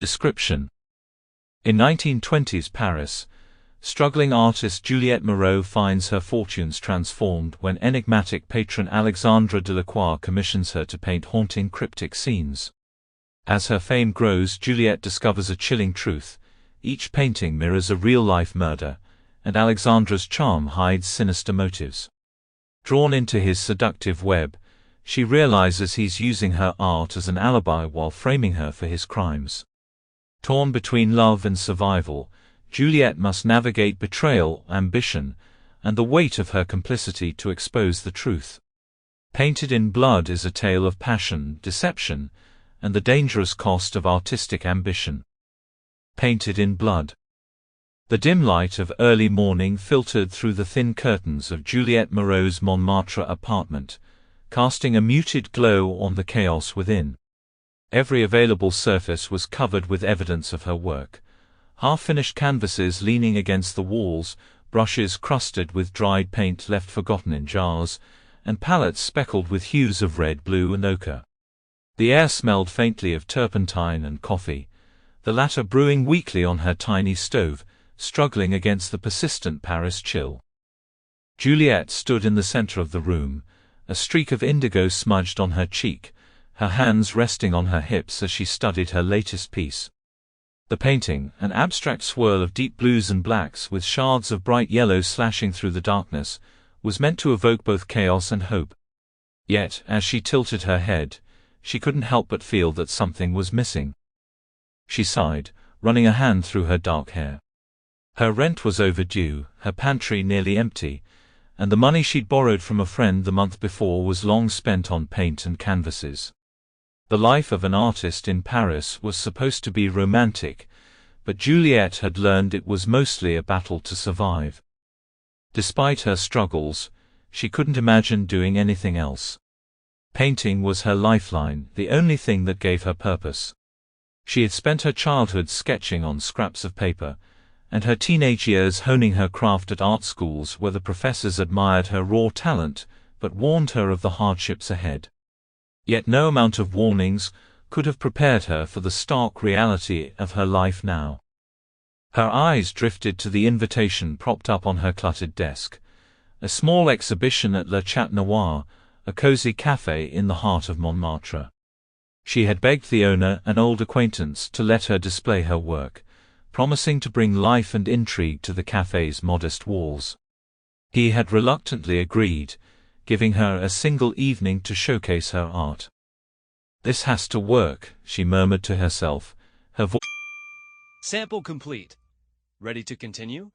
Description: in 1920s Paris, struggling artist Juliette Moreau finds her fortunes transformed when enigmatic patron Alexandre Delacroix commissions her to paint haunting cryptic scenes. As her fame grows, Juliette discovers a chilling truth: each painting mirrors a real-life murder, and Alexandre's charm hides sinister motives. Drawn into his seductive web, she realizes he's using her art as an alibi while framing her for his crimes. Torn between love and survival, Juliette must navigate betrayal, ambition, and the weight of her complicity to expose the truth. Painted in Blood is a tale of passion, deception, and the dangerous cost of artistic ambition. Painted in Blood. The dim light of early morning filtered through the thin curtains of Juliette Moreau's Montmartre apartment, casting a muted glow on the chaos within. Every available surface was covered with evidence of her work: half-finished canvases leaning against the walls, brushes crusted with dried paint left forgotten in jars, and palettes speckled with hues of red, blue, and ochre. The air smelled faintly of turpentine and coffee, the latter brewing weakly on her tiny stove, struggling against the persistent Paris chill. Juliette stood in the center of the room, a streak of indigo smudged on her cheek, her hands resting on her hips as she studied her latest piece. The painting, an abstract swirl of deep blues and blacks with shards of bright yellow slashing through the darkness, was meant to evoke both chaos and hope. Yet, as she tilted her head, she couldn't help but feel that something was missing. She sighed, running a hand through her dark hair. Her rent was overdue, her pantry nearly empty, and the money she'd borrowed from a friend the month before was long spent on paint and canvases. The life of an artist in Paris was supposed to be romantic, but Juliette had learned it was mostly a battle to survive. Despite her struggles, she couldn't imagine doing anything else. Painting was her lifeline, the only thing that gave her purpose. She had spent her childhood sketching on scraps of paper, and her teenage years honing her craft at art schools where the professors admired her raw talent, but warned her of the hardships ahead. Yet no amount of warnings could have prepared her for the stark reality of her life now. Her eyes drifted to the invitation propped up on her cluttered desk, a small exhibition at Le Chat Noir, a cozy café in the heart of Montmartre. She had begged the owner, an old acquaintance, to let her display her work, promising to bring life and intrigue to the café's modest walls. He had reluctantly agreed, giving her a single evening to showcase her art. "This has to work," she murmured to herself, her voice. Sample complete. Ready to continue?